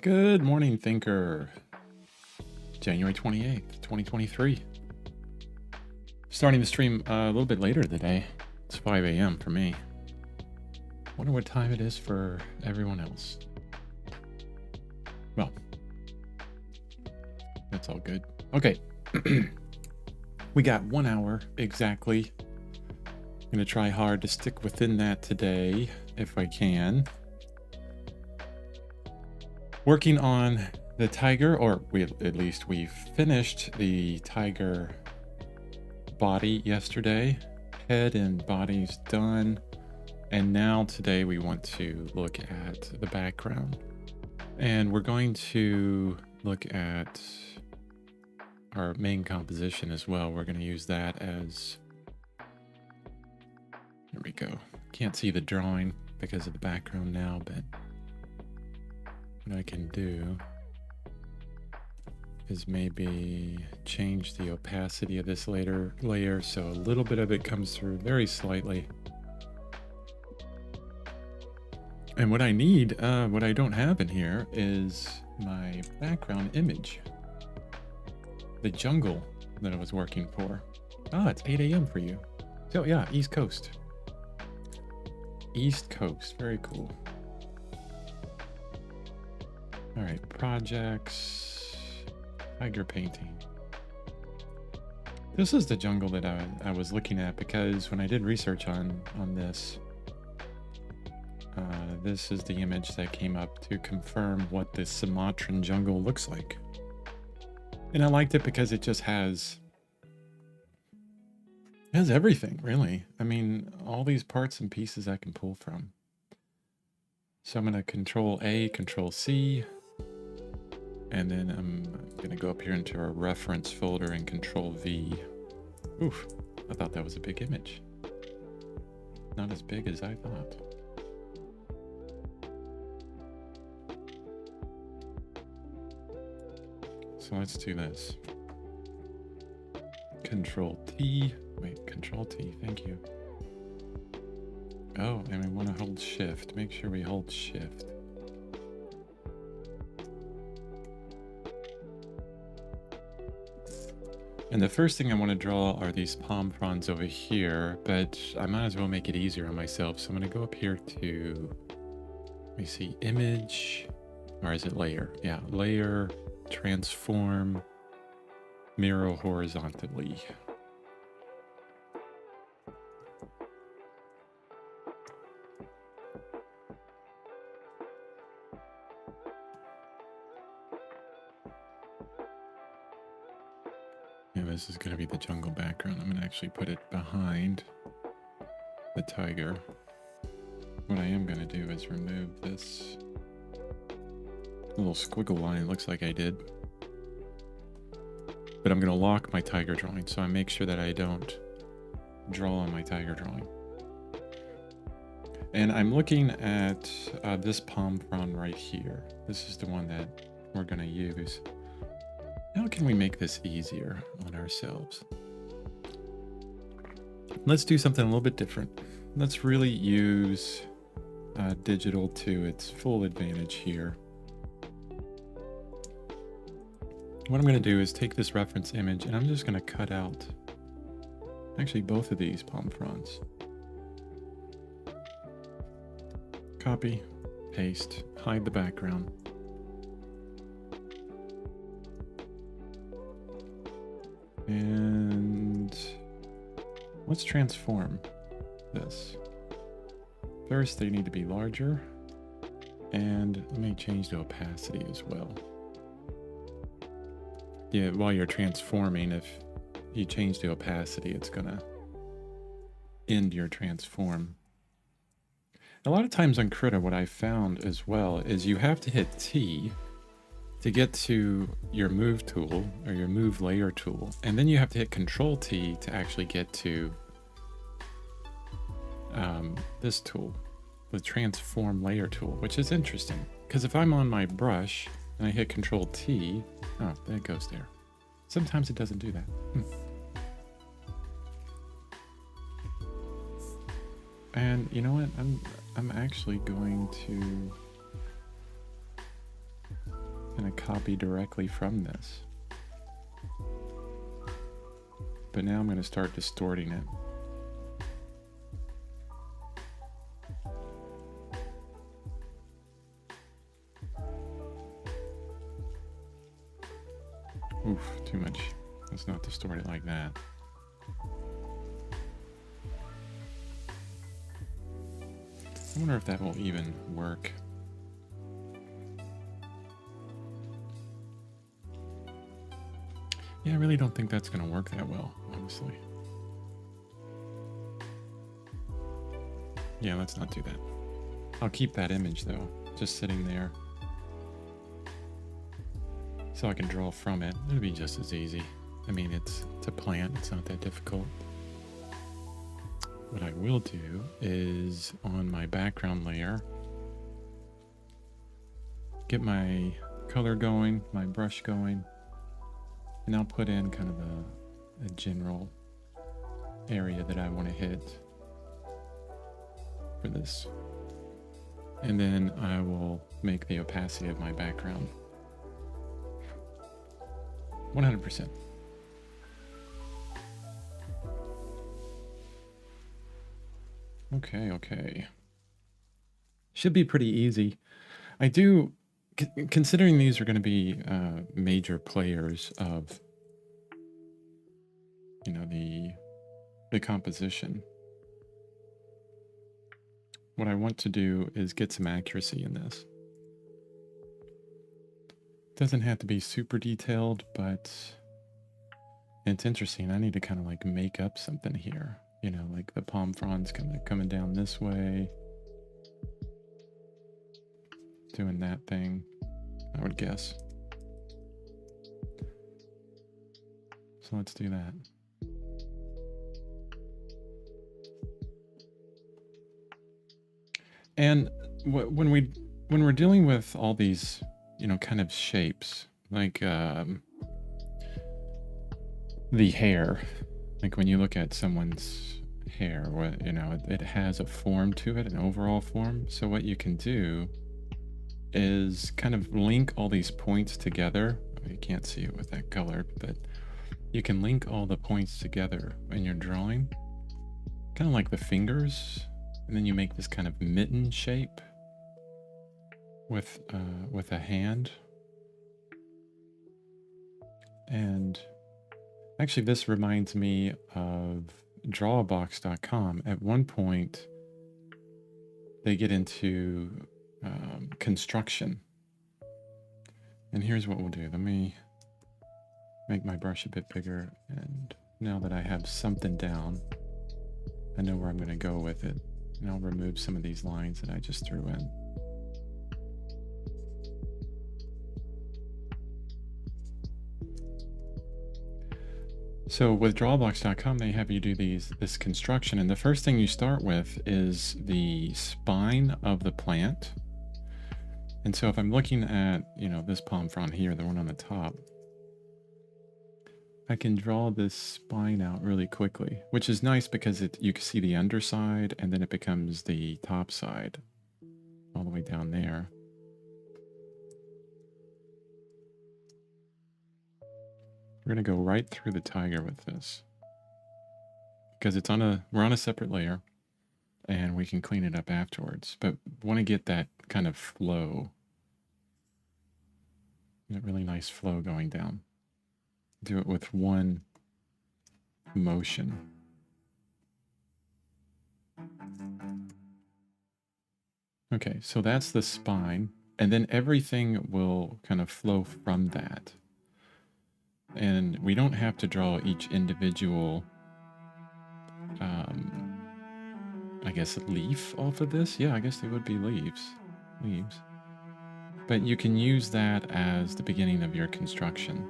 Good morning, Thinker. January 28th, 2023. Starting the stream a little bit later today. It's 5 a.m. for me. Wonder what time it is for everyone else. Well, that's all good. Okay. We got 1 hour exactly. I'm going to try hard to stick within that today if I can. Working on the tiger, or at least we finished the tiger body yesterday. Head and body's done. And now today we want to look at the background. And we're going to look at our main composition as well. We're going to use that as... Here we go. Can't see the drawing because of the background now, but what I can do is maybe change the opacity of this layer so a little bit of it comes through very slightly. And what I need, what I don't have in here is my background image. The jungle that I was working for. Ah, it's 8 a.m. for you. So yeah, East Coast. East Coast, very cool. All right, projects, tiger painting. This is the jungle that I was looking at because when I did research on this, this is the image that came up to confirm what the Sumatran jungle looks like. And I liked it because it just has everything, really. I mean, all these parts and pieces I can pull from. So I'm going to Control A, Control C. And then I'm going to go up here into our reference folder and Control V. Oof, I thought that was a big image. Not as big as I thought. So let's do this. Control T. Wait, Control T, thank you. Oh, and we want to hold Shift. Make sure we hold Shift. And the first thing I want to draw are these palm fronds over here, but I might as well make it easier on myself. So I'm going to go up here to, let me see, image, or is it layer? Yeah, layer, transform, mirror horizontally. Yeah, this is going to be the jungle background. I'm going to actually put it behind the tiger. What I am going to do is remove this little squiggle line. It looks like I did. But I'm going to lock my tiger drawing, so I make sure that I don't draw on my tiger drawing. And I'm looking at this palm frond right here. This is the one that we're going to use. How can we make this easier on ourselves? Let's do something a little bit different. Let's really use digital to its full advantage here. What I'm going to do is take this reference image and I'm just going to cut out actually both of these palm fronds. Copy, paste, hide the background. And let's transform this. First, they need to be larger. And let me change the opacity as well. Yeah, while you're transforming, if you change the opacity, it's gonna end your transform. A lot of times on Krita, what I found as well is you have to hit T to get to your move tool or your move layer tool. And then you have to hit Control T to actually get to this tool, the transform layer tool, which is interesting. Because if I'm on my brush and I hit Control T, oh, there it goes there. Sometimes it doesn't do that. And you know what? I'm actually going to going to copy directly from this. But now I'm going to start distorting it. Oof, too much. Let's not distort it like that. I wonder if that will even work. Yeah, I really don't think that's going to work that well, honestly. Yeah, let's not do that. I'll keep that image, though, just sitting there. So I can draw from it. It'll be just as easy. I mean, it's a plant. It's not that difficult. What I will do is on my background layer, get my color going, my brush going, and I'll put in kind of a general area that I want to hit for this. And then I will make the opacity of my background 100%. Okay. Should be pretty easy. I do, considering these are going to be major players of, you know, the composition, what I want to do is get some accuracy in this. Doesn't have to be super detailed, but it's interesting. I need to kind of like make up something here. You know, like the palm fronds kind of coming down this way. Doing that thing, I would guess. So let's do that. And when we're dealing with all these, you know, kind of shapes, like the hair, like when you look at someone's hair, what, you know, it has a form to it, an overall form. So what you can do is kind of link all these points together. You can't see it with that color, but you can link all the points together in your drawing, kind of like the fingers, and then you make this kind of mitten shape with a hand. And actually, this reminds me of drawbox.com. At one point, they get into construction. And here's what we'll do. Let me make my brush a bit bigger. And now that I have something down, I know where I'm going to go with it. And I'll remove some of these lines that I just threw in. So with drawbox.com, they have you do this construction. And the first thing you start with is the spine of the plant. And so if I'm looking at, you know, this palm frond here, the one on the top, I can draw this spine out really quickly, which is nice because you can see the underside and then it becomes the top side all the way down there. We're going to go right through the tiger with this because we're on a separate layer and we can clean it up afterwards, but want to get that kind of flow, that really nice flow going down. Do it with one motion. Okay, so that's the spine, and then everything will kind of flow from that. And we don't have to draw each individual, I guess, leaf off of this. Yeah, I guess they would be leaves. But you can use that as the beginning of your construction.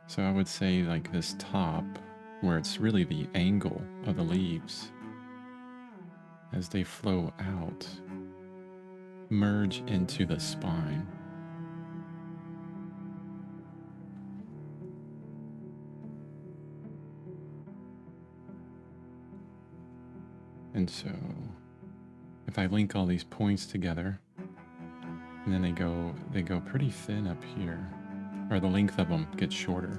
So I would say like this top, where it's really the angle of the leaves, as they flow out, merge into the spine. And so if I link all these points together, And then they go pretty thin up here, or the length of them gets shorter.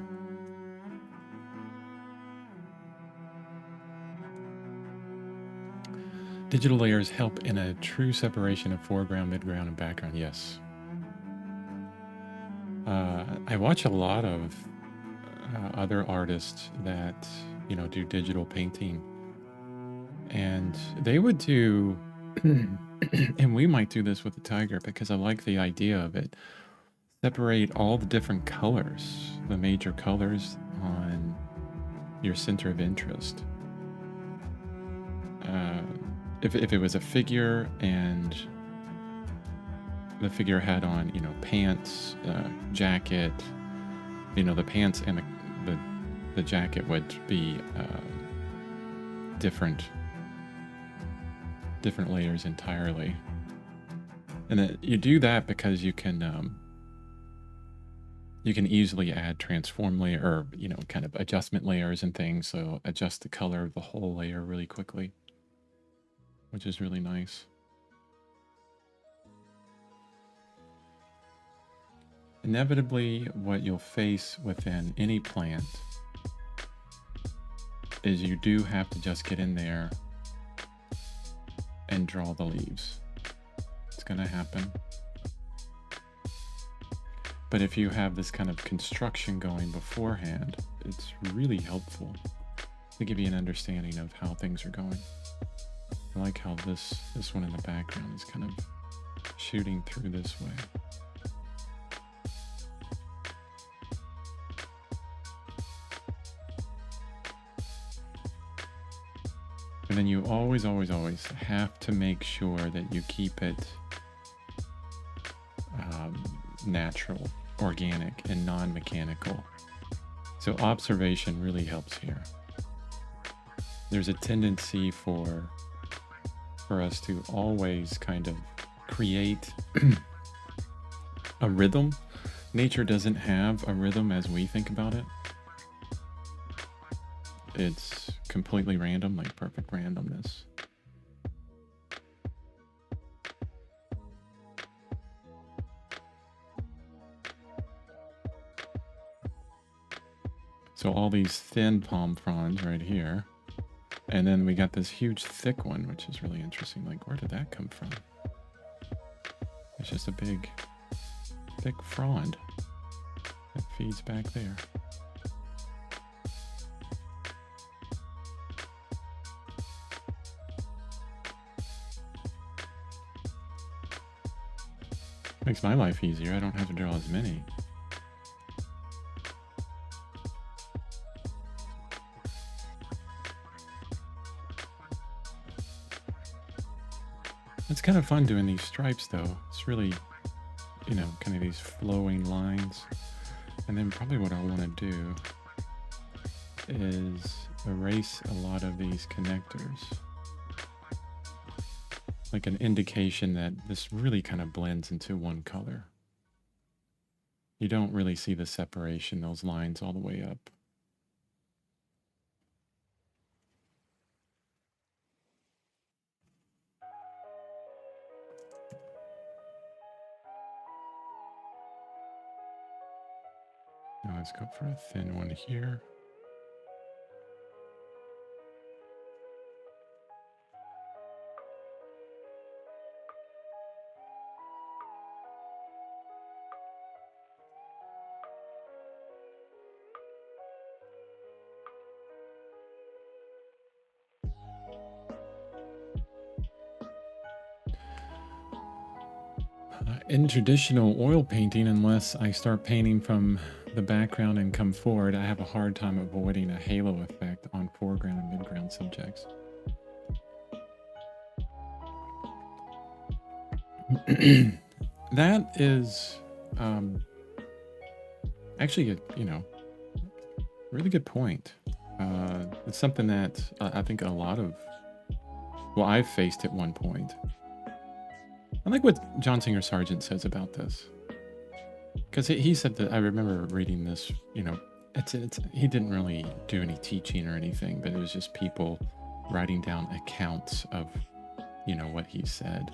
Digital layers help in a true separation of foreground, midground, and background. Yes. I watch a lot of other artists that, you know, do digital painting, and they would do, and we might do this with the tiger because I like the idea of it. Separate all the different colors, the major colors on your center of interest. If it was a figure and the figure had on, you know, pants, jacket, you know, the pants and the jacket would be different layers entirely. And you do that because you can easily add transform layer, or, you know, kind of adjustment layers and things. So adjust the color of the whole layer really quickly, which is really nice. Inevitably, what you'll face within any plant is you do have to just get in there and draw the leaves. It's going to happen. But if you have this kind of construction going beforehand, it's really helpful to give you an understanding of how things are going. I like how this one in the background is kind of shooting through this way. And then you always have to make sure that you keep it natural, organic, and non-mechanical. So observation really helps here. There's a tendency for us to always kind of create a rhythm. Nature doesn't have a rhythm as we think about it. It's completely random, like perfect randomness. So all these thin palm fronds right here. And then we got this huge thick one, which is really interesting. Like, where did that come from? It's just a big, thick frond that feeds back there. Makes my life easier. I don't have to draw as many. It's kind of fun doing these stripes though. It's really, you know, kind of these flowing lines. And then probably what I want to do is erase a lot of these connectors. Like an indication that this really kind of blends into one color. You don't really see the separation, those lines all the way up. Now let's go for a thin one here. In traditional oil painting, unless I start painting from the background and come forward, I have a hard time avoiding a halo effect on foreground and midground subjects. That is actually a, you know, really good point. It's something that I think a lot of, well, I've faced at one point. I like what John Singer Sargent says about this, because he said that, I remember reading this, you know, he didn't really do any teaching or anything, but it was just people writing down accounts of, you know, what he said.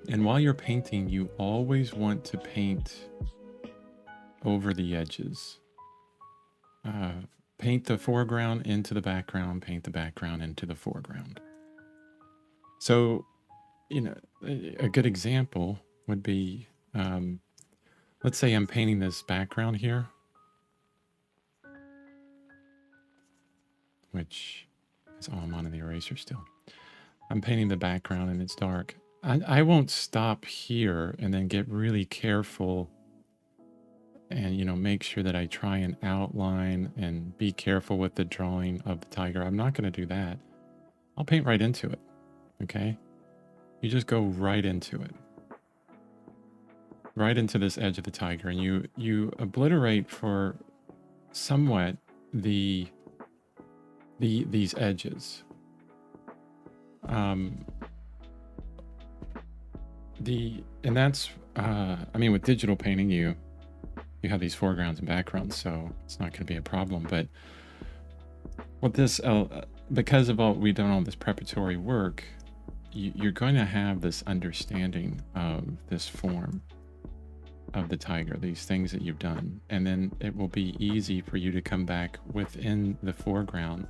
And while you're painting, you always want to paint over the edges. Paint the foreground into the background, paint the background into the foreground. So, you know, a good example would be, let's say I'm painting this background here, which is, oh, I'm on the eraser still. I'm painting the background and it's dark. I won't stop here and then get really careful and, you know, make sure that I try and outline and be careful with the drawing of the tiger. I'm not going to do that. I'll paint right into it. Okay. You just go right into it. Right into this edge of the tiger, and you obliterate for somewhat these edges. And that's I mean, with digital painting, you have these foregrounds and backgrounds, so it's not going to be a problem. But with this, because of all we've done all this preparatory work, you're going to have this understanding of this form of the tiger, these things that you've done, and then it will be easy for you to come back within the foreground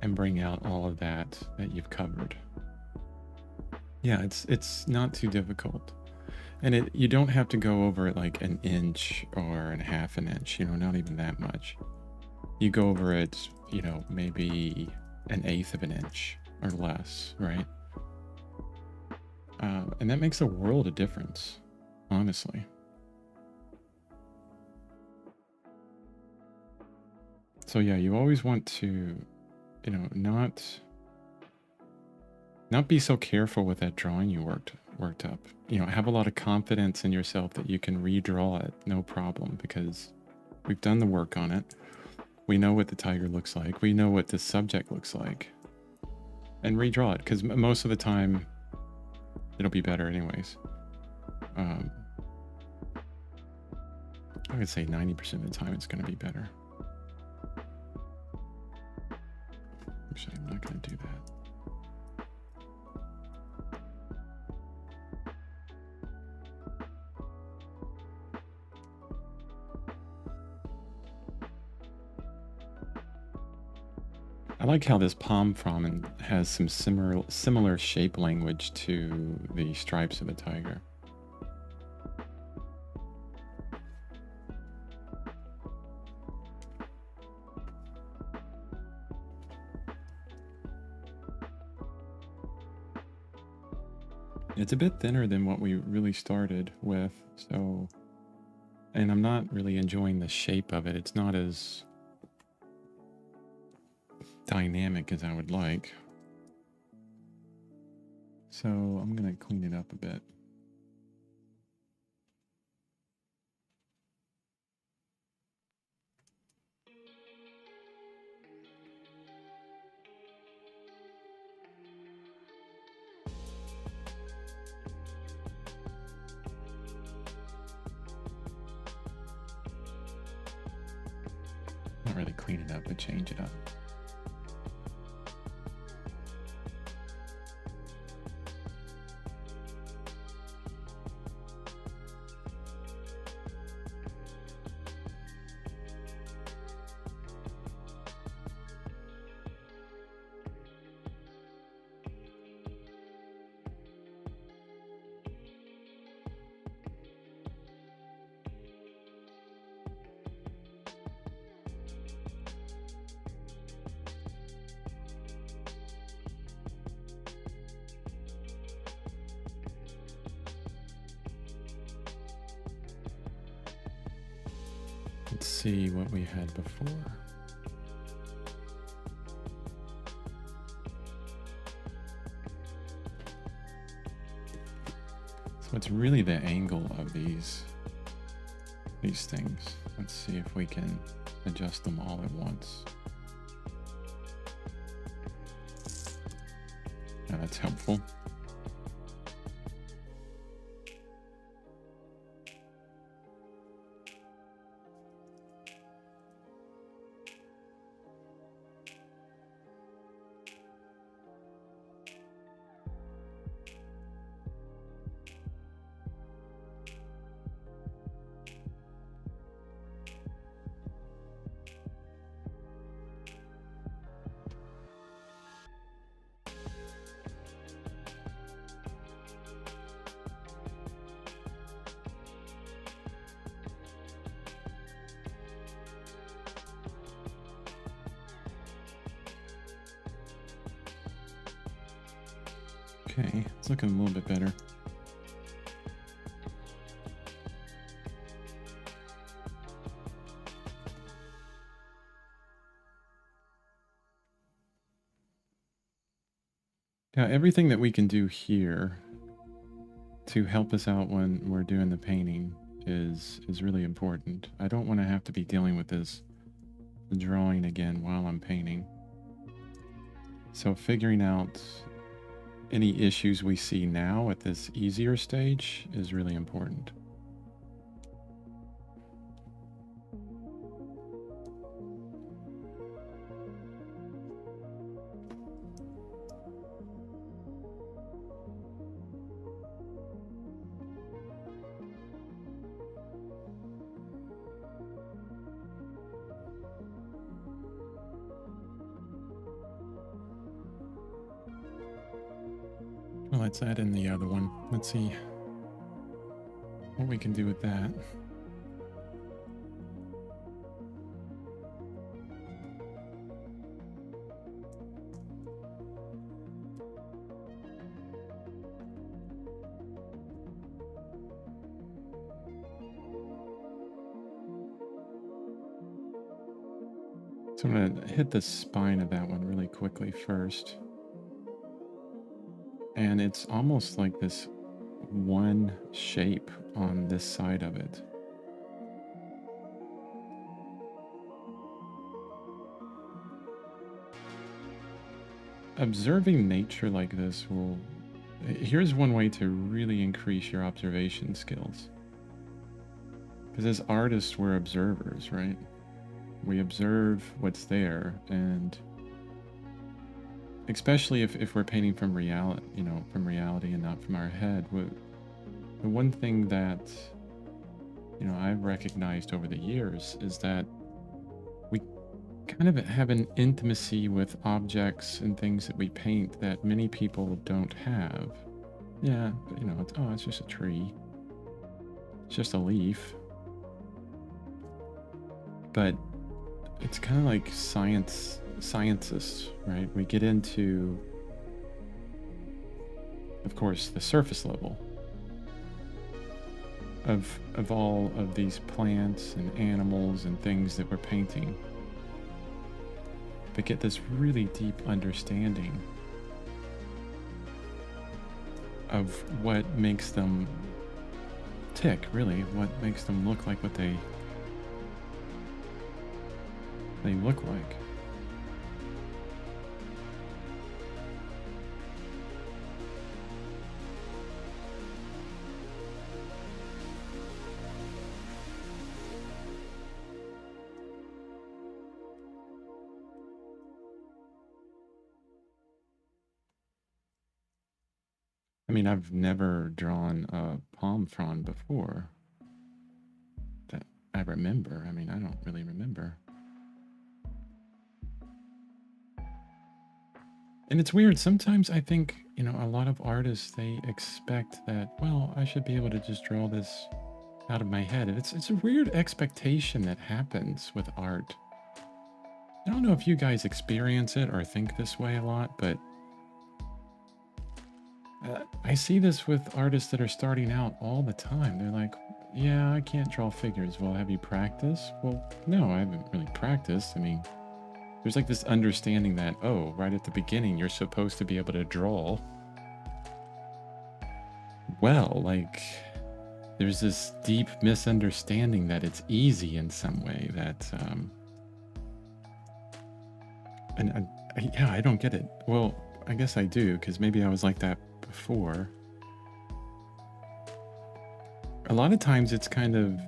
and bring out all of that you've covered. Yeah, it's not too difficult. And you don't have to go over it like an inch or a half an inch, you know, not even that much. You go over it, you know, maybe an eighth of an inch or less, right? And that makes a world of difference, honestly. So yeah, you always want to, you know, not be so careful with that drawing you worked up. You know, have a lot of confidence in yourself that you can redraw it, no problem, because we've done the work on it. We know what the tiger looks like. We know what the subject looks like. And redraw it, because most of the time, it'll be better anyways. I would say 90% of the time it's going to be better. Actually, I'm not going to do that. I like how this palm frond has some similar shape language to the stripes of the tiger. It's a bit thinner than what we really started with, so, and I'm not really enjoying the shape of it. It's not as dynamic as I would like. So I'm going to clean it up a bit. Not really clean it up, but change it up. Let's see what we had before. So it's really the angle of these things. Let's see if we can adjust them all at once. Yeah, that's helpful. Okay, it's looking a little bit better. Now, everything that we can do here to help us out when we're doing the painting is really important. I don't want to have to be dealing with this drawing again while I'm painting. So figuring out any issues we see now at this easier stage is really important. Well, let's add in the other one. Let's see what we can do with that. So I'm going to hit the spine of that one really quickly first. And it's almost like this one shape on this side of it. Observing nature like this will... Here's one way to really increase your observation skills. Because as artists, we're observers, right? We observe what's there, and especially if we're painting from reality, from reality and not from our head. The one thing that, I've recognized over the years is that we kind of have an intimacy with objects and things that we paint that many people don't have. Yeah, but it's just a tree. It's just a leaf. But it's kind of like scientists, right? We get into, of course, the surface level of all of these plants and animals and things that we're painting, but get this really deep understanding of what makes them tick, really, what makes them look like what they look like. I mean, I've never drawn a palm frond before that I remember. I mean, I don't really remember. And it's weird. Sometimes I think, a lot of artists, they expect that, well, I should be able to just draw this out of my head. And it's a weird expectation that happens with art. I don't know if you guys experience it or think this way a lot, but I see this with artists that are starting out all the time. They're like, yeah, I can't draw figures. Well, have you practiced? Well, no, I haven't really practiced. I mean, there's like this understanding that, oh, right at the beginning, you're supposed to be able to draw. Well, like, there's this deep misunderstanding that it's easy in some way, that, and I don't get it. Well, I guess I do, because maybe I was like that before. A lot of times it's kind of,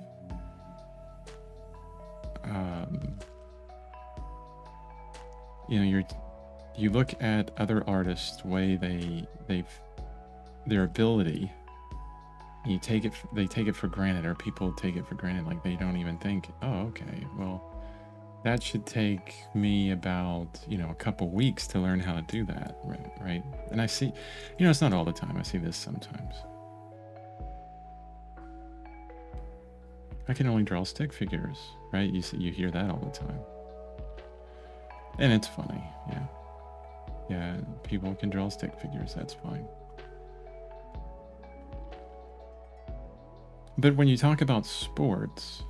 you look at other artists, the way their ability, they take it for granted, or people take it for granted, like they don't even think, oh, okay, well, that should take me about, a couple weeks to learn how to do that, right? And I see, it's not all the time. I see this sometimes. I can only draw stick figures, right? You hear that all the time. And it's funny, yeah. Yeah, people can draw stick figures, that's fine. But when you talk about sports,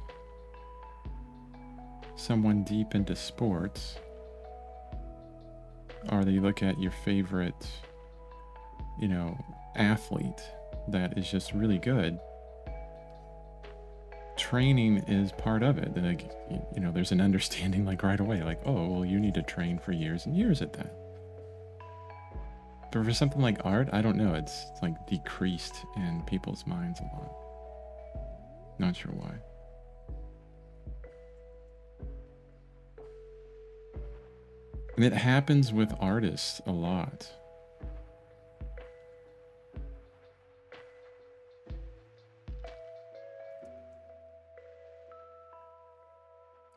someone deep into sports, or you look at your favorite, athlete that is just really good, training is part of it. And there's an understanding like right away, like, oh, well, you need to train for years and years at that. But for something like art, I don't know. It's like decreased in people's minds a lot. Not sure why. And it happens with artists a lot.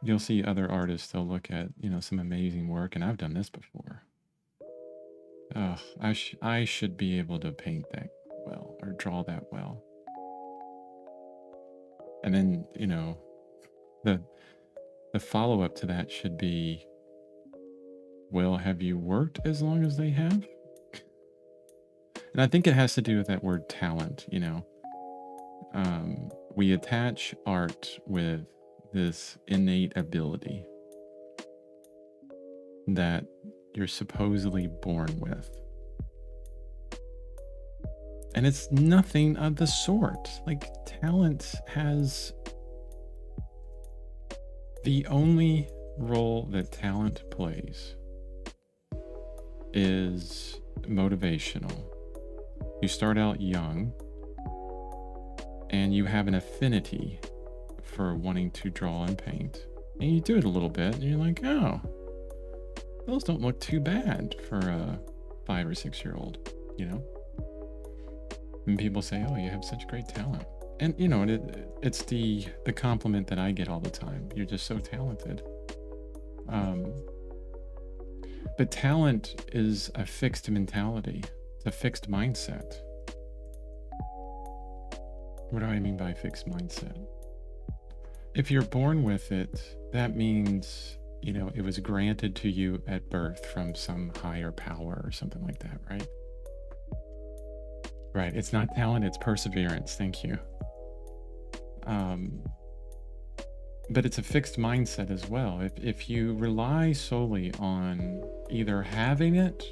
You'll see other artists, they'll look at, some amazing work, and I've done this before. Oh, I should be able to paint that well or draw that well. And then, the follow-up to that should be, well, have you worked as long as they have? And I think it has to do with that word talent, we attach art with this innate ability that you're supposedly born with. And it's nothing of the sort. Like, talent has the only role that talent plays is motivational. You start out young and you have an affinity for wanting to draw and paint. And you do it a little bit and you're like, oh, those don't look too bad for a 5 or 6-year-old, And people say, oh, you have such great talent. And, it's the compliment that I get all the time. You're just so talented. But talent is a fixed mentality. It's a fixed mindset. What do I mean by fixed mindset? If you're born with it, that means, it was granted to you at birth from some higher power or something like that, right? Right. It's not talent, it's perseverance. Thank you. But it's a fixed mindset as well. If you rely solely on either having it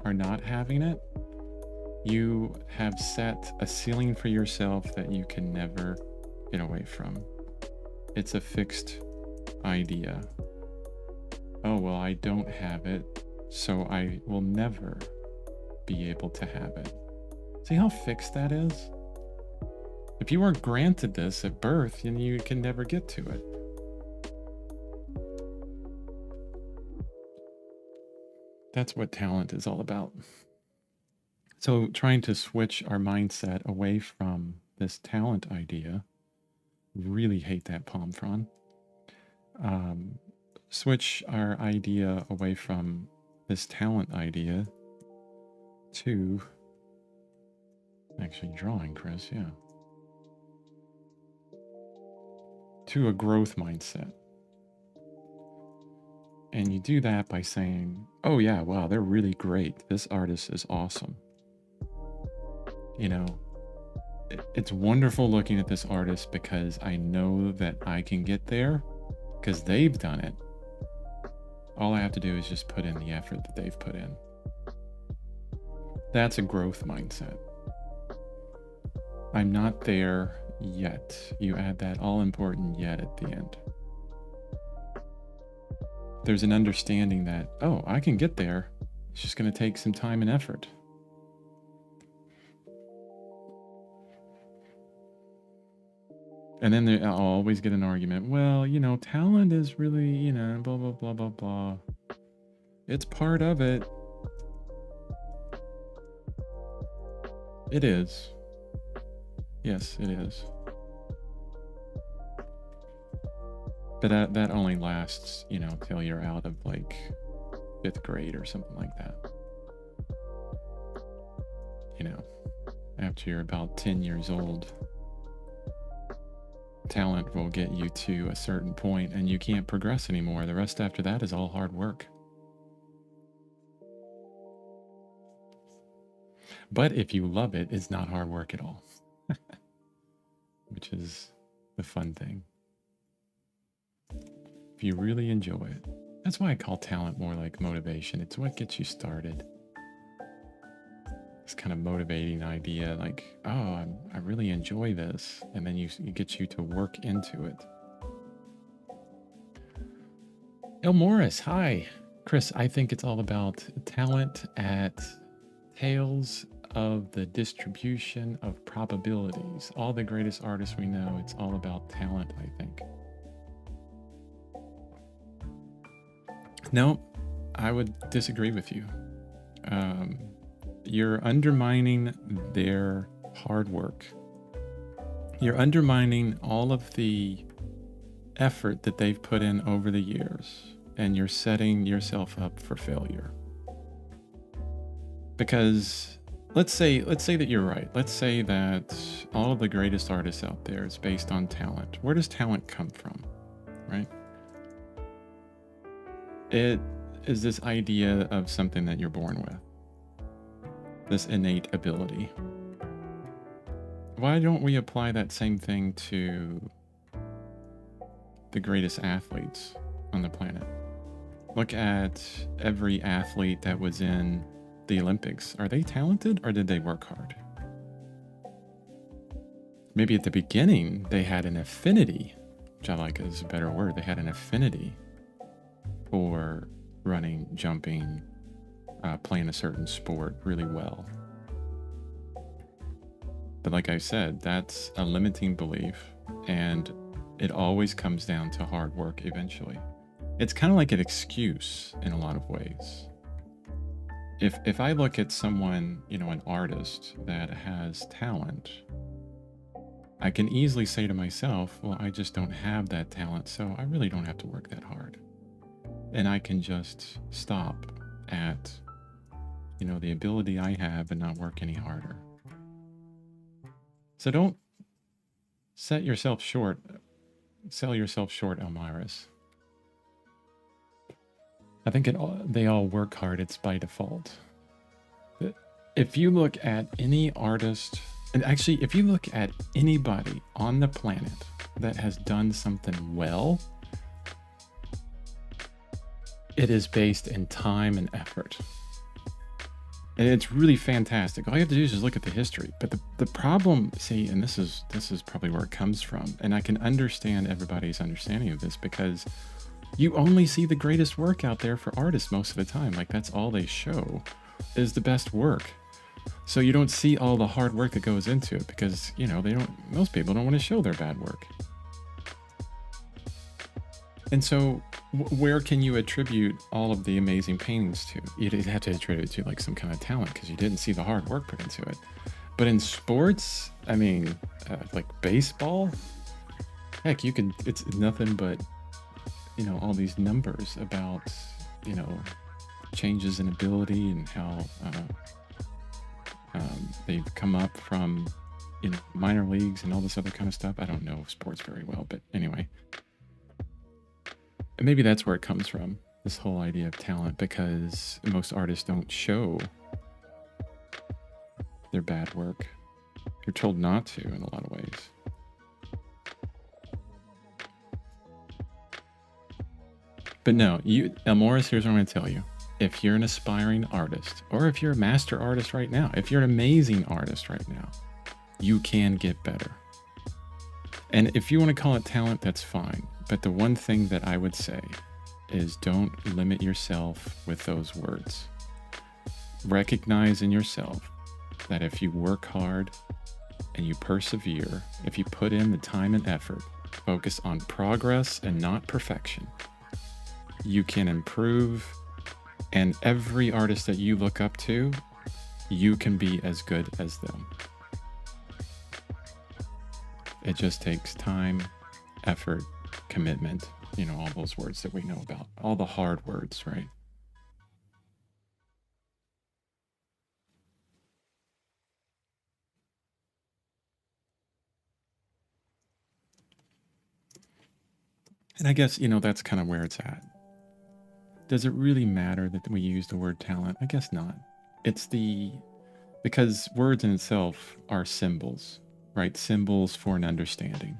or not having it, you have set a ceiling for yourself that you can never get away from. It's a fixed idea. Oh, well, I don't have it, so I will never be able to have it. See how fixed that is? If you weren't granted this at birth, then you can never get to it. That's what talent is all about. So trying to switch our mindset away from this talent idea, really hate that palm frond. Switch our idea away from this talent idea to actually drawing, Chris, yeah. To a growth mindset. And you do that by saying, oh yeah, wow, they're really great. This artist is awesome. It's wonderful looking at this artist because I know that I can get there because they've done it. All I have to do is just put in the effort that they've put in. That's a growth mindset. I'm not there yet. You add that all important yet at the end. There's an understanding that, oh, I can get there. It's just going to take some time and effort. And then I'll always get an argument. Well, talent is really, blah, blah, blah, blah, blah. It's part of it. It is. Yes, it is. But that only lasts, till you're out of like 5th grade or something like that. After you're about 10 years old, talent will get you to a certain point and you can't progress anymore. The rest after that is all hard work. But if you love it, it's not hard work at all. which is the fun thing. If you really enjoy it. That's why I call talent more like motivation. It's what gets you started. This kind of motivating idea, like, oh, I really enjoy this. And then it gets you to work into it. El Morris, hi. Chris, I think it's all about talent at Tales of the Distribution of Probabilities. All the greatest artists we know, it's all about talent, I think. No, I would disagree with you. You're undermining their hard work. You're undermining all of the effort that they've put in over the years, and you're setting yourself up for failure. Because let's say that you're right. Let's say that all of the greatest artists out there is based on talent. Where does talent come from, right? It is this idea of something that you're born with, this innate ability. Why don't we apply that same thing to the greatest athletes on the planet? Look at every athlete that was in the Olympics. Are they talented or did they work hard? Maybe at the beginning they had an affinity, which I like is a better word. They had an affinity for running, jumping, playing a certain sport really well. But like I said, that's a limiting belief, and it always comes down to hard work eventually. It's kind of like an excuse in a lot of ways. If I look at someone, an artist that has talent, I can easily say to myself, well, I just don't have that talent, so I really don't have to work that hard. And I can just stop at, the ability I have and not work any harder. So don't sell yourself short, Elmiris. I think they all work hard. It's by default. If you look at any artist, and actually, if you look at anybody on the planet that has done something well, it is based in time and effort. And it's really fantastic. All you have to do is just look at the history. But the problem, see, and this is probably where it comes from, and I can understand everybody's understanding of this because you only see the greatest work out there for artists most of the time. Like, that's all they show is the best work. So you don't see all the hard work that goes into it because, most people don't want to show their bad work. And so where can you attribute all of the amazing paintings to? You'd have to attribute it to like some kind of talent because you didn't see the hard work put into it. But in sports, like baseball, heck, it's nothing but, all these numbers about, changes in ability and how they've come up from, minor leagues and all this other kind of stuff. I don't know sports very well, but anyway. Maybe that's where it comes from, this whole idea of talent, because most artists don't show their bad work. You're told not to in a lot of ways. But no, El Morris, here's what I'm going to tell you. If you're an aspiring artist, or if you're a master artist right now, if you're an amazing artist right now, you can get better. And if you want to call it talent, that's fine. But the one thing that I would say is don't limit yourself with those words. Recognize in yourself that if you work hard and you persevere, if you put in the time and effort, focus on progress and not perfection, you can improve. And every artist that you look up to, you can be as good as them. It just takes time, effort, commitment, all those words that we know about, all the hard words, right? And I guess, that's kind of where it's at. Does it really matter that we use the word talent? I guess not. Because words in itself are symbols. right? Symbols for an understanding.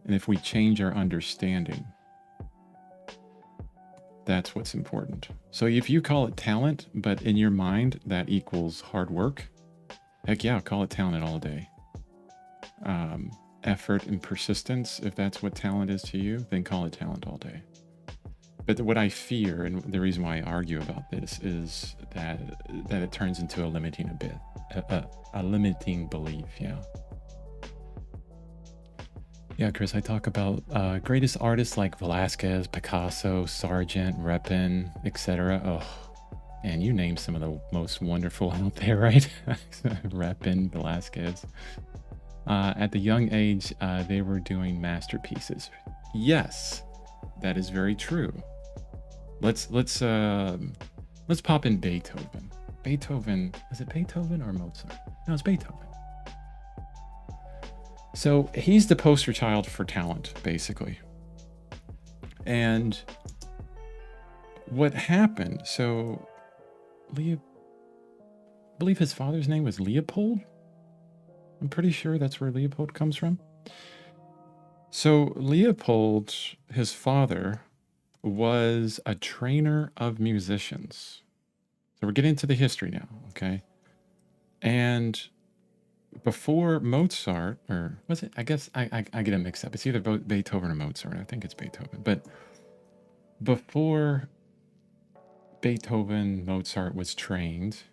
And if we change our understanding, that's what's important. So if you call it talent, but in your mind that equals hard work, heck yeah, call it talent all day. Effort and persistence, if that's what talent is to you, then call it talent all day. But what I fear, and the reason why I argue about this, is that it turns into a limiting a limiting belief. Yeah, Chris, I talk about greatest artists like Velasquez, Picasso, Sargent, Repin, etc. Oh, and you name some of the most wonderful out there, right? Repin, Velasquez. At the young age, they were doing masterpieces. Yes, that is very true. Let's pop in Beethoven. Beethoven, is it Beethoven or Mozart? No, it's Beethoven. So he's the poster child for talent, basically. And what happened? So, I believe his father's name was Leopold. I'm pretty sure that's where Leopold comes from. So Leopold, his father, was a trainer of musicians. So we're getting into the history now, okay? And before Mozart, or was it? I guess I get it mixed up. It's either Beethoven or Mozart. I think it's Beethoven. But before Beethoven, Mozart was trained,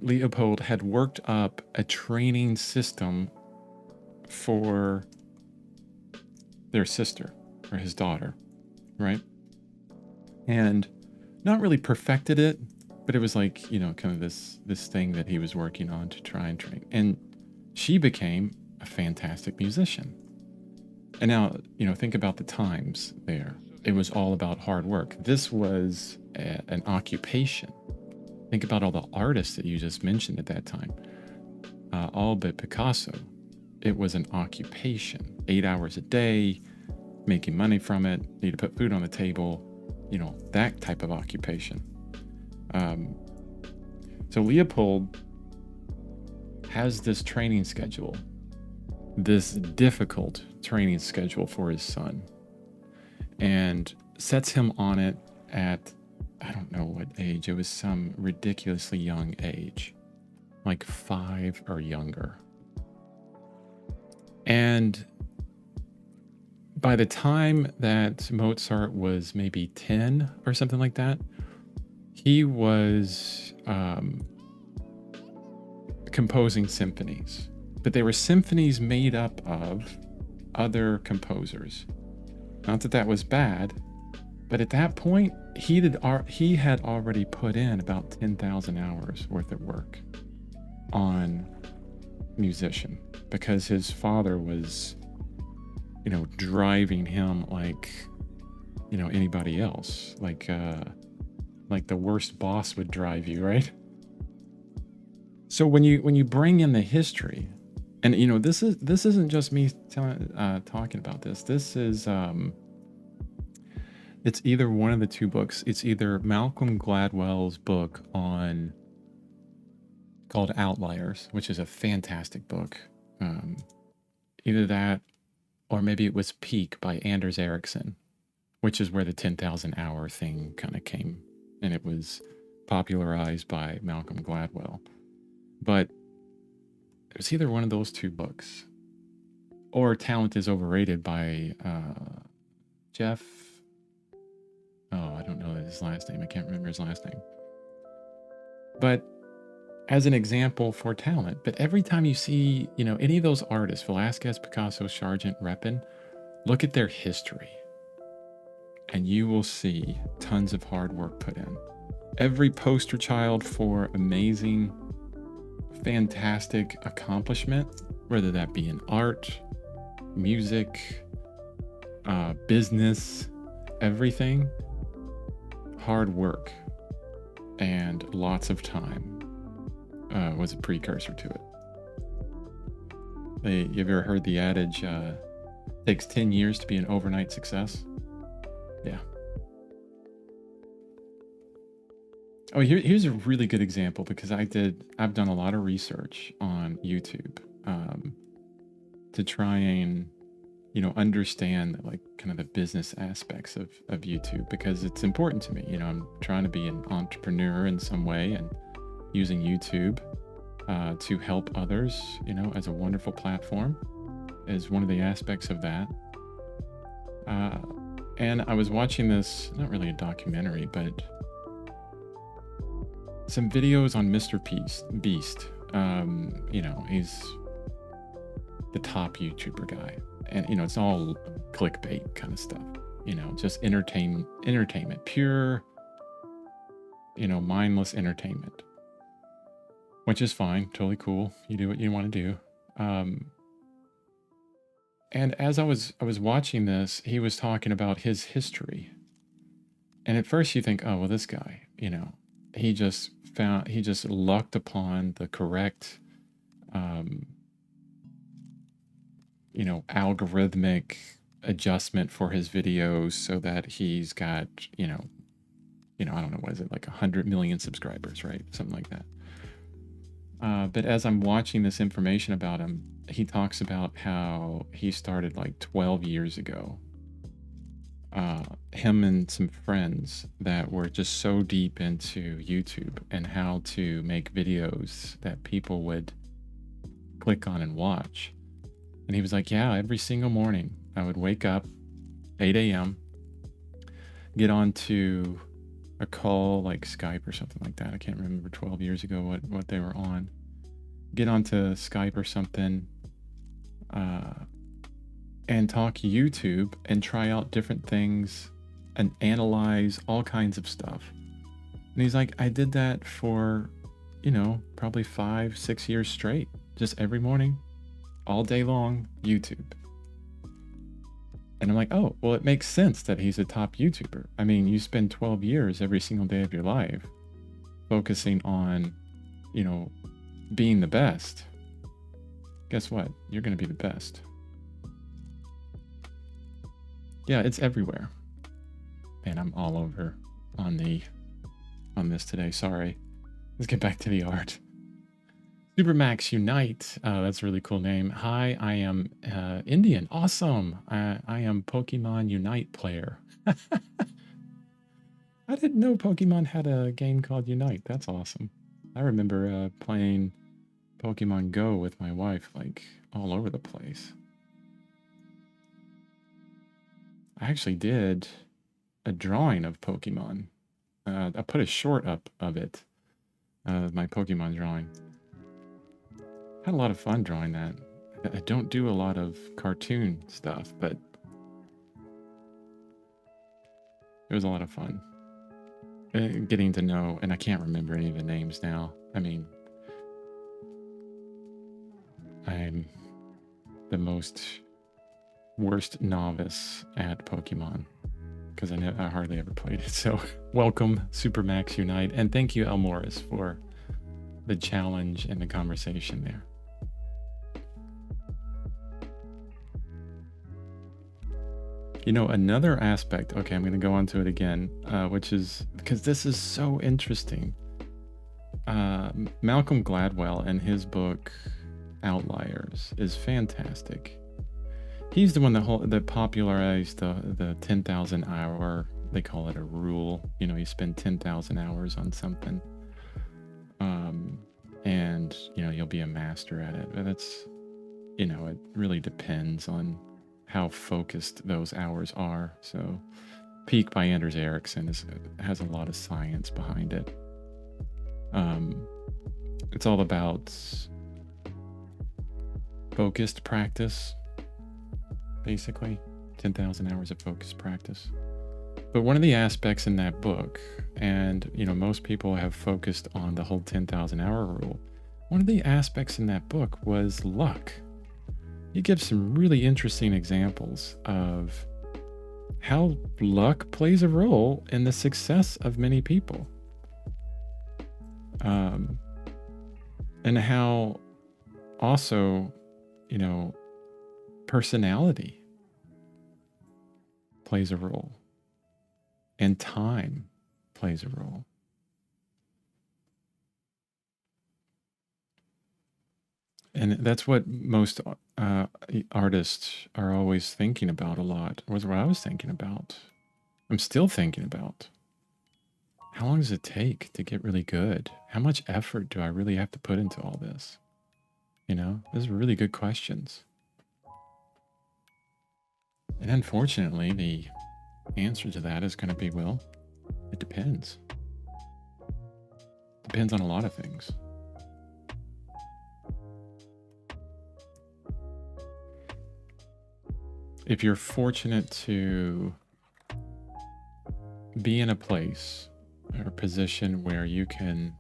Leopold had worked up a training system for their sister or his daughter, right? And not really perfected it, but it was like, kind of this thing that he was working on to try and train. And she became a fantastic musician. And now, think about the times there. It was all about hard work. This was an occupation. Think about all the artists that you just mentioned at that time. All but Picasso. It was an occupation. 8 hours a day, making money from it, need to put food on the table, that type of occupation. So Leopold has this training schedule, this difficult training schedule for his son, and sets him on it at, I don't know what age. It was some ridiculously young age, like 5 or younger. And by the time that Mozart was maybe 10 or something like that, he was composing symphonies. But they were symphonies made up of other composers. Not that that was bad, but at that point, he had already put in about 10,000 hours worth of work on musician, because his father was, driving him like, anybody else, like the worst boss would drive you, right? So when you bring in the history, and this isn't just me talking about this. This is it's either one of the two books. It's either Malcolm Gladwell's book called Outliers, which is a fantastic book. Either that, or maybe it was Peak by Anders Ericsson, which is where the 10,000 hour thing kind of came, and it was popularized by Malcolm Gladwell. But it was either one of those two books, or Talent is Overrated by Jeff. Oh, I don't know his last name. I can't remember his last name. But as an example for talent. But every time you see, any of those artists, Velasquez, Picasso, Sargent, Repin, look at their history, and you will see tons of hard work put in. Every poster child for amazing, fantastic accomplishment, whether that be in art, music, business, everything, hard work and lots of time was a precursor to it. You ever heard the adage, takes 10 years to be an overnight success? Yeah. Oh, here's a really good example because I've done a lot of research on YouTube to try and understand like kind of the business aspects of YouTube because it's important to me. I'm trying to be an entrepreneur in some way and using YouTube to help others, as a wonderful platform is one of the aspects of that. And I was watching this, not really a documentary, but some videos on Mr. Beast. He's the top YouTuber guy. And, it's all clickbait kind of stuff, just entertainment, pure, mindless entertainment, which is fine. Totally cool. You do what you want to do. And as I was watching this, he was talking about his history. And at first you think, oh, well, this guy, he just lucked upon the correct, algorithmic adjustment for his videos so that he's got, I don't know, what is it, like 100 million subscribers, right? Something like that. But as I'm watching this information about him, he talks about how he started like 12 years ago. Him and some friends that were just so deep into YouTube and how to make videos that people would click on and watch. And he was like, yeah, every single morning I would wake up 8 a.m., get onto a call like Skype or something like that. I can't remember 12 years ago what they were on. Get onto Skype or something and talk YouTube and try out different things and analyze all kinds of stuff. And he's like, I did that for, probably 5-6 years straight. Just every morning, all day long, YouTube. And I'm like, oh, well, it makes sense that he's a top YouTuber. I mean, you spend 12 years every single day of your life focusing on, being the best. Guess what? You're going to be the best. Yeah, it's everywhere. Man, I'm all over on this today. Sorry. Let's get back to the art. Supermax Unite. That's a really cool name. Hi, I am Indian. Awesome. I am Pokemon Unite player. I didn't know Pokemon had a game called Unite. That's awesome. I remember playing Pokemon Go with my wife, like all over the place. I actually did a drawing of Pokemon. I put a short up of it, my Pokemon drawing. Had a lot of fun drawing that. I don't do a lot of cartoon stuff, but it was a lot of fun. Getting to know, and I can't remember any of the names now. I mean, I'm the worst novice at Pokemon because I hardly ever played it. So welcome, Supermax Unite, and thank you, El Morris, for the challenge and the conversation there. Another aspect, okay, I'm going to go on to it again, which is, because this is so interesting. Malcolm Gladwell and his book, Outliers, is fantastic. He's the one that popularized the 10,000 hour, they call it a rule. You spend 10,000 hours on something. And, you'll be a master at it. But that's, it really depends on how focused those hours are. So Peak by Anders Ericsson has a lot of science behind it. It's all about focused practice, basically 10,000 hours of focused practice. But one of the aspects in that book, and most people have focused on the whole 10,000 hour rule, one of the aspects in that book was luck. He gives some really interesting examples of how luck plays a role in the success of many people. And how also, personality plays a role, and time plays a role. And that's what most artists are always thinking about a lot. Was what I was thinking about. I'm still thinking about. How long does it take to get really good? How much effort do I really have to put into all this? You know, those are really good questions. And unfortunately, the answer to that is going to be, well, it depends. Depends on a lot of things. If you're fortunate to be in a place or position where you can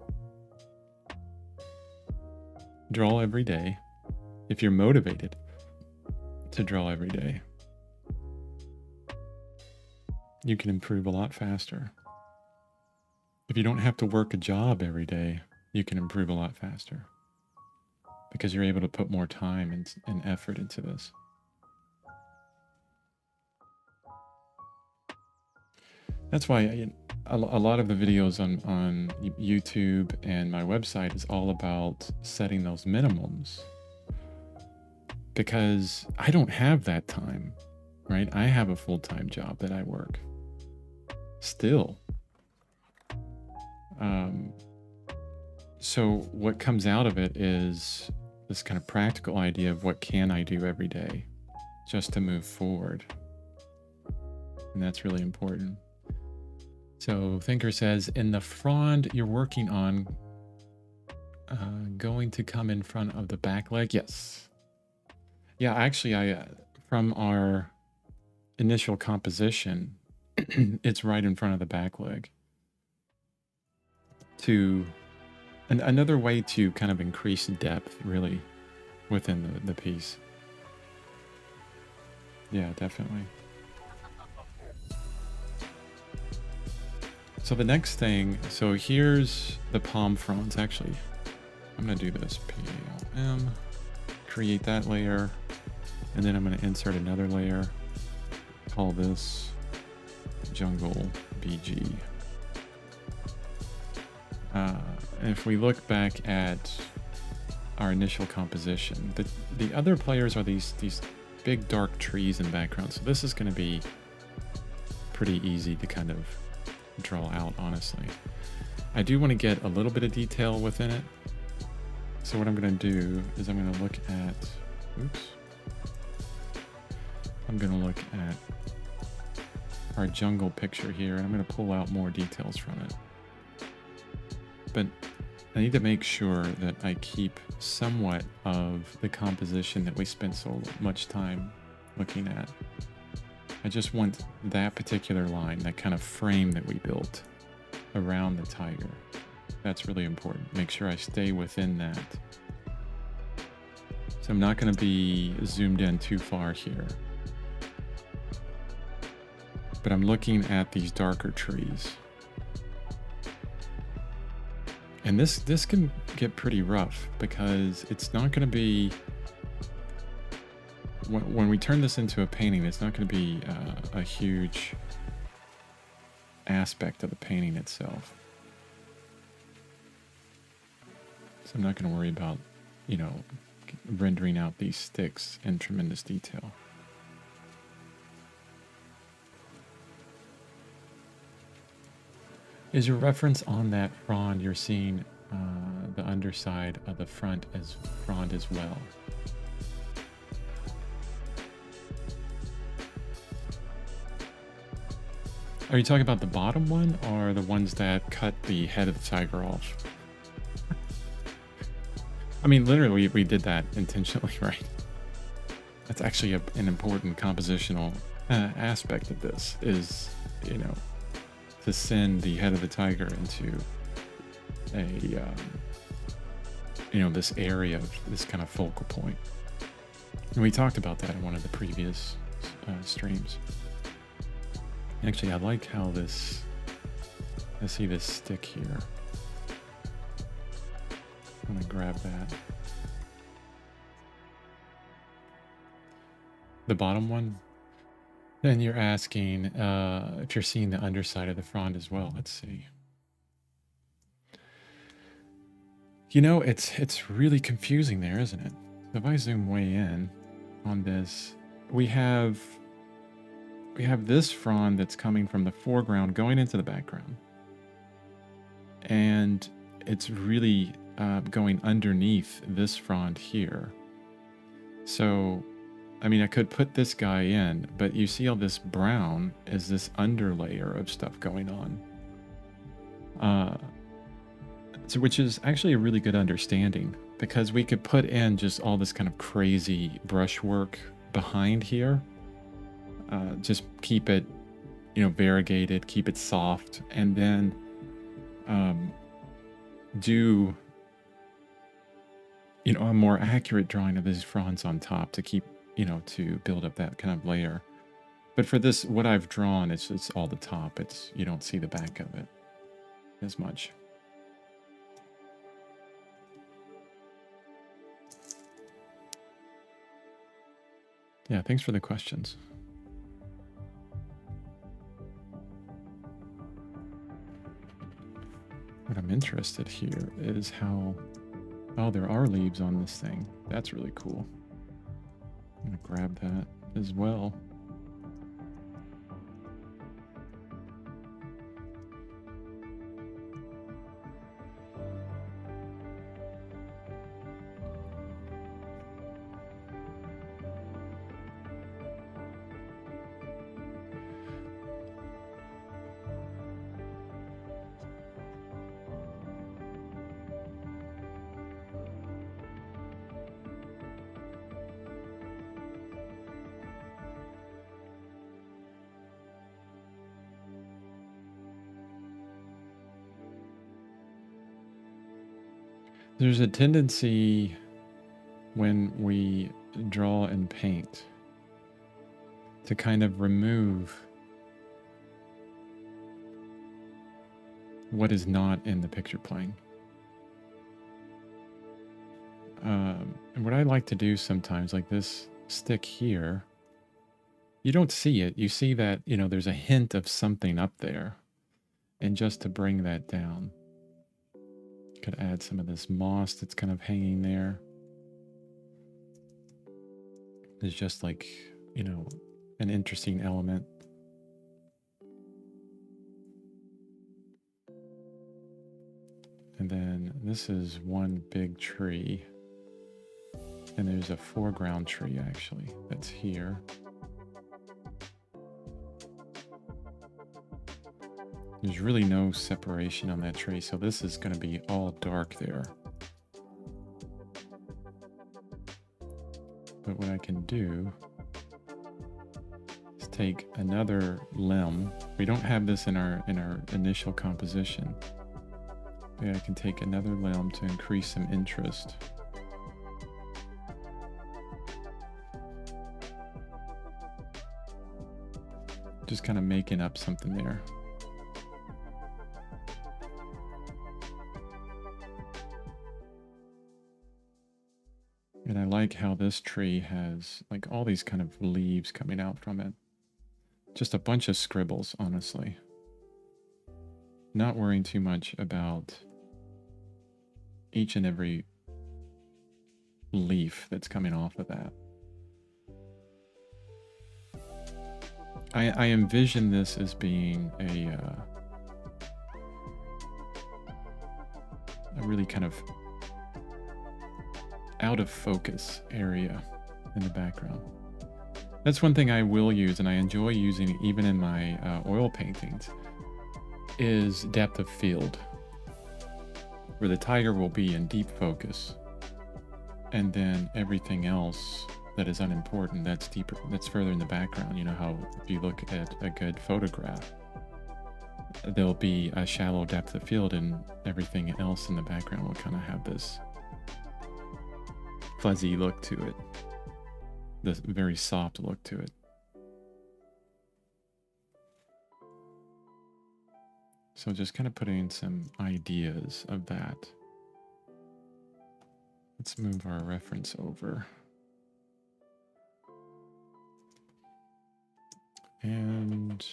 draw every day, if you're motivated to draw every day, you can improve a lot faster. If you don't have to work a job every day, you can improve a lot faster because you're able to put more time and effort into this. That's why a lot of the videos on YouTube and my website is all about setting those minimums, because I don't have that time, right? I have a full-time job that I work still. So what comes out of it is this kind of practical idea of what can I do every day just to move forward. And that's really important. So Thinker says, in the frond you're working on, going to come in front of the back leg? Yes. Yeah, actually, I from our initial composition, it's right in front of the back leg. Another way to kind of increase depth, really, within the piece. Yeah, definitely. So the next thing, so here's the palm fronds. Actually, I'm going to do this. PALM, create that layer, and then I'm going to insert another layer. Call this Jungle BG. If we look back at our initial composition, the other players are these big dark trees in the background. So this is going to be pretty easy to kind of draw out, honestly. I do want to get a little bit of detail within it. So what I'm going to do is I'm going to look at, I'm going to look at our jungle picture here, and I'm going to pull out more details from it. But I need to make sure that I keep somewhat of the composition that we spent so much time looking at. I just want that particular line, that kind of frame that we built around the tiger. That's really important. Make sure I stay within that. So I'm not going to be zoomed in too far here. But I'm looking at these darker trees. And this can get pretty rough because it's not going to be, when we turn this into a painting, it's not going to be a huge aspect of the painting itself. So I'm not going to worry about, you know, rendering out these sticks in tremendous detail. Is your reference on that frond you're seeing the underside of the front as frond as well? Are you talking about the bottom one or the ones that cut the head of the tiger off? I mean, literally, we did that intentionally, right? That's actually an important compositional aspect of this is, you know, to send the head of the tiger into a, you know, this area of this kind of focal point. And we talked about that in one of the previous streams. Actually, I like how this, I see this stick here. I'm gonna grab that. The bottom one? Then you're asking if you're seeing the underside of the frond as well. Let's see. You know, it's really confusing there, isn't it? So if I zoom way in on this, we have this frond that's coming from the foreground going into the background. And it's really going underneath this frond here. So, I mean, I could put this guy in, but you see all this brown is this underlayer of stuff going on. So which is actually a really good understanding, because we could put in just all this kind of crazy brushwork behind here. Just keep it, you know, variegated, keep it soft, and then do, you know, a more accurate drawing of these fronds on top to keep, you know, to build up that kind of layer. But for this, what I've drawn, it's all the top. It's, you don't see the back of it as much. Yeah, thanks for the questions. What I'm interested here is how, oh, there are leaves on this thing. That's really cool. I'm gonna grab that as well. There's a tendency when we draw and paint to kind of remove what is not in the picture plane. And what I like to do sometimes, like this stick here, you don't see it. You see that, you know, there's a hint of something up there. And just to bring that down, could add some of this moss that's kind of hanging there. It's just like, you know, an interesting element. And then this is one big tree. And there's a foreground tree actually that's here. There's really no separation on that tree, so this is going to be all dark there. But what I can do is take another limb. We don't have this in our initial composition. But I can take another limb to increase some interest. Just kind of making up something there. And I like how this tree has like all these kind of leaves coming out from it. Just a bunch of scribbles, honestly. Not worrying too much about each and every leaf that's coming off of that. I envision this as being a really kind of out of focus area in the background. That's one thing I will use, and I enjoy using even in my oil paintings, is depth of field, where the tiger will be in deep focus, and then everything else that is unimportant, that's deeper, that's further in the background. You know how if you look at a good photograph, there'll be a shallow depth of field, and everything else in the background will kind of have this fuzzy look to it, this very soft look to it. So just kind of putting some ideas of that. Let's move our reference over. And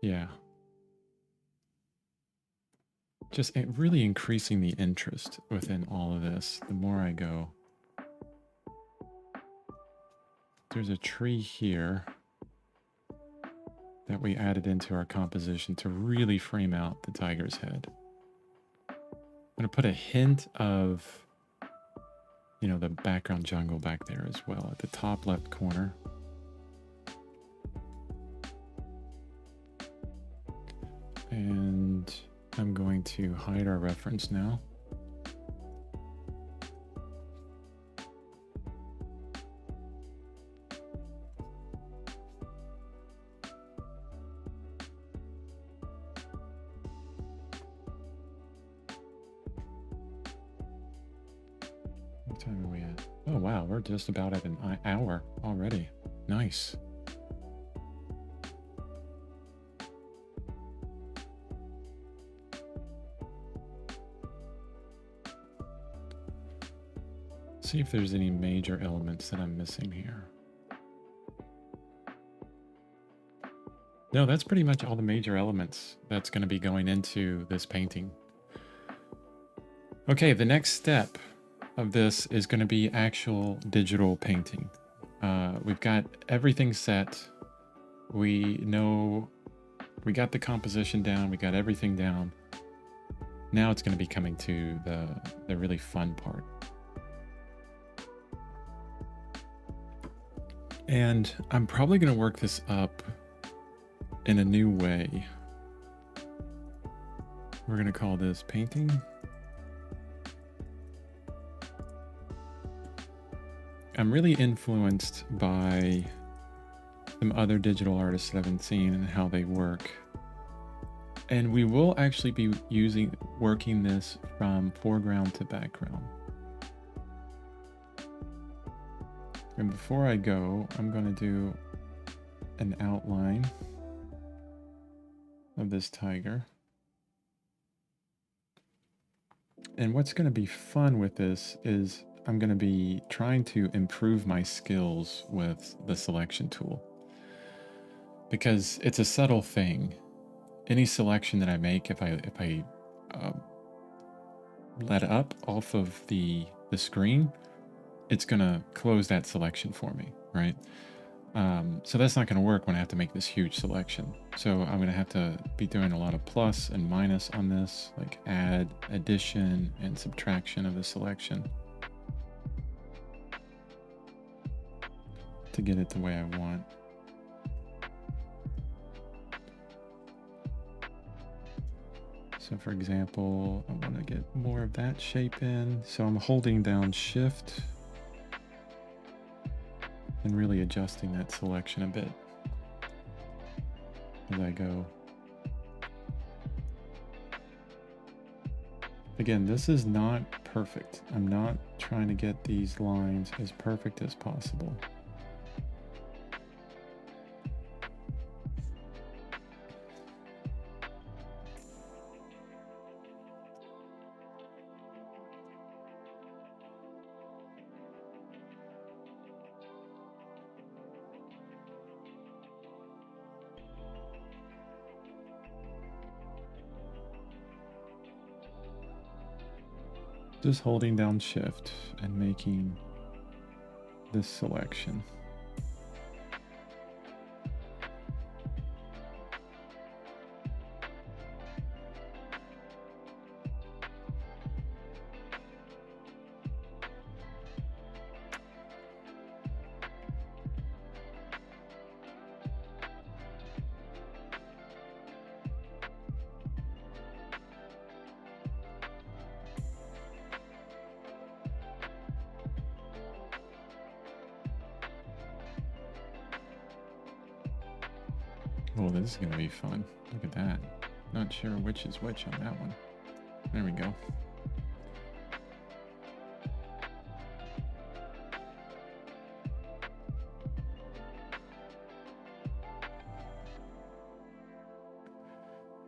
yeah. just really increasing the interest within all of this the more I go. There's a tree here that we added into our composition to really frame out the tiger's head. I'm going to put a hint of, you know, the background jungle back there as well at the top left corner. And I'm going to hide our reference now. What time are we at? Oh, wow. We're just about at an hour already. Nice. See if there's any major elements that I'm missing here. No, that's pretty much all the major elements that's going to be going into this painting. Okay, the next step of this is going to be actual digital painting. We've got everything set. We know we got the composition down. We got everything down. Now it's going to be coming to the really fun part. And I'm probably going to work this up in a new way. We're going to call this painting. I'm really influenced by some other digital artists that I've been seeing and how they work. And we will actually be working this from foreground to background. And before I go, I'm going to do an outline of this tiger. And what's going to be fun with this is I'm going to be trying to improve my skills with the selection tool, because it's a subtle thing. Any selection that I make, if I let up off of the screen, it's going to close that selection for me, right? So that's not going to work when I have to make this huge selection. So I'm going to have to be doing a lot of plus and minus on this, like add, addition, and subtraction of the selection to get it the way I want. So for example, I want to get more of that shape in. So I'm holding down Shift and really adjusting that selection a bit as I go. Again, this is not perfect. I'm not trying to get these lines as perfect as possible. Just holding down Shift and making this selection. Oh, this is going to be fun. Look at that. Not sure which is which on that one. There we go.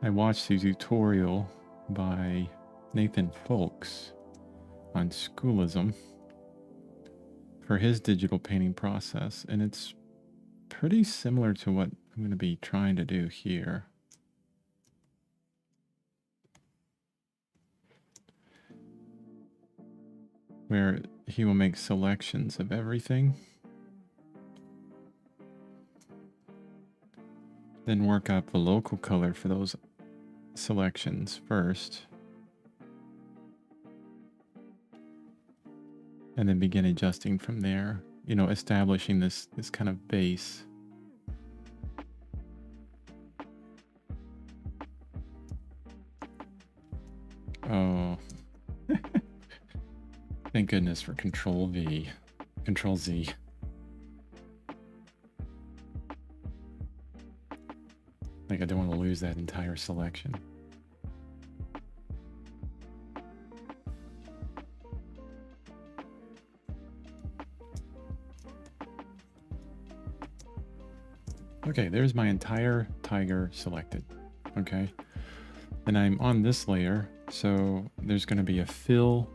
I watched a tutorial by Nathan Folks on Schoolism for his digital painting process, and it's pretty similar to what I'm going to be trying to do here. where he will make selections of everything. Then work up the local color for those selections first. And then begin adjusting from there, you know, establishing this kind of base. Oh, thank goodness for Control V, Control Z. Like, I don't want to lose that entire selection. Okay, there's my entire tiger selected. Okay, and I'm on this layer, so there's going to be a fill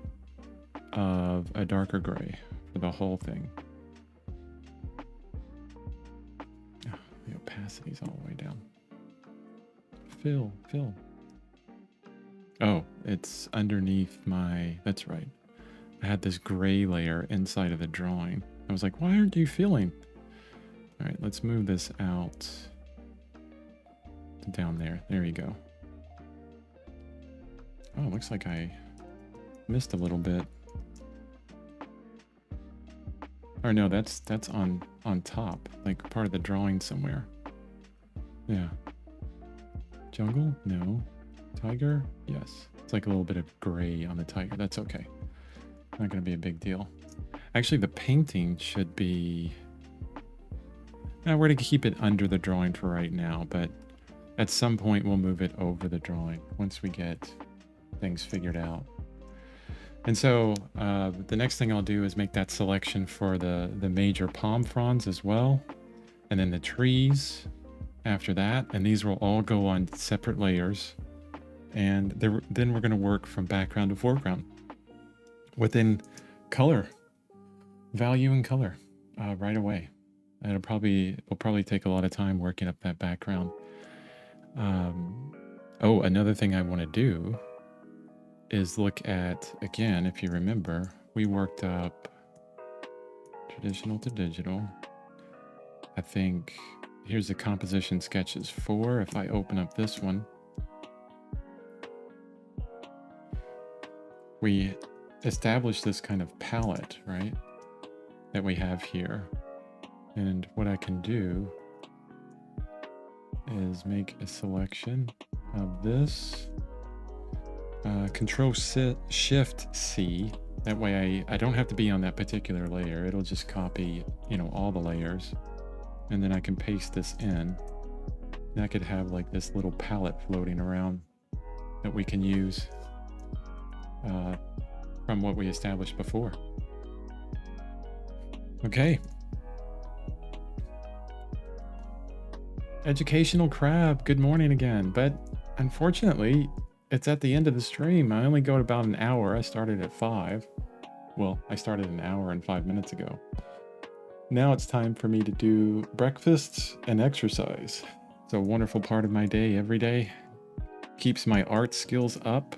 of a darker gray for the whole thing. Oh, the opacity's all the way down. Fill. Oh, it's underneath my, that's right. I had this gray layer inside of the drawing. I was like, why aren't you filling? All right, let's move this out to down there. There you go. Oh, looks like I missed a little bit. Or no, that's on top, like part of the drawing somewhere. Yeah. Jungle? No. Tiger? Yes. It's like a little bit of gray on the tiger. That's okay. Not going to be a big deal. Actually, the painting should be... Now, we're going to keep it under the drawing for right now, but at some point we'll move it over the drawing once we get things figured out. And so the next thing I'll do is make that selection for the major palm fronds as well. And then the trees after that. And these will all go on separate layers. And then we're going to work from background to foreground within color, value and color right away. And it'll probably take a lot of time working up that background. Oh, another thing I want to do is look at, again, if you remember, we worked up traditional to digital. I think here's the composition sketches 4. If I open up this one, we established this kind of palette, right, that we have here. And what I can do is make a selection of this. Control Shift C. That way I don't have to be on that particular layer. It'll just copy, you know, all the layers. And then I can paste this in. And I could have like this little palette floating around that we can use from what we established before. Okay. Educational Crab, good morning again. But unfortunately, it's at the end of the stream. I only go about an hour. I started at 5. Well, I started an hour and 5 minutes ago. Now it's time for me to do breakfast and exercise. It's a wonderful part of my day every day. Keeps my art skills up.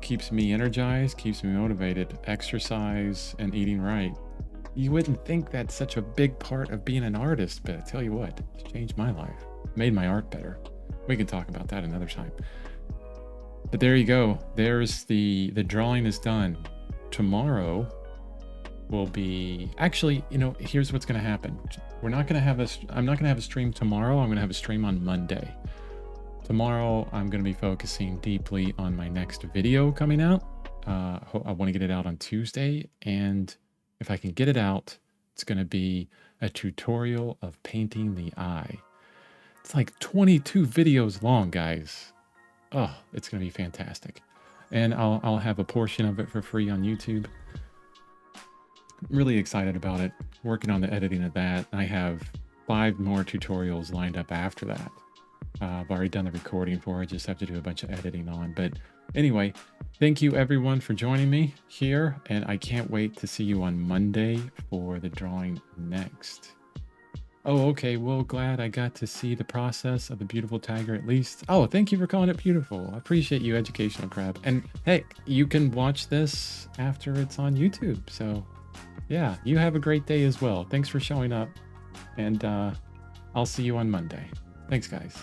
Keeps me energized, keeps me motivated. Exercise and eating right. You wouldn't think that's such a big part of being an artist, but I tell you what, it's changed my life. Made my art better. We can talk about that another time. But there you go. There's the drawing is done. Tomorrow will be, actually, you know, here's what's going to happen. I'm not going to have a stream tomorrow. I'm going to have a stream on Monday. Tomorrow, I'm going to be focusing deeply on my next video coming out. I want to get it out on Tuesday. And if I can get it out, it's going to be a tutorial of painting the eye. It's like 22 videos long, guys. Oh, it's going to be fantastic. And I'll have a portion of it for free on YouTube. I'm really excited about it. Working on the editing of that. I have 5 more tutorials lined up after that. I've already done the recording for it. Just have to do a bunch of editing on. But anyway, thank you everyone for joining me here. And I can't wait to see you on Monday for the drawing next. Oh, okay. Well, glad I got to see the process of the beautiful tiger at least. Oh, thank you for calling it beautiful. I appreciate you, Educational Crab. And hey, you can watch this after it's on YouTube. So yeah, you have a great day as well. Thanks for showing up. And I'll see you on Monday. Thanks, guys.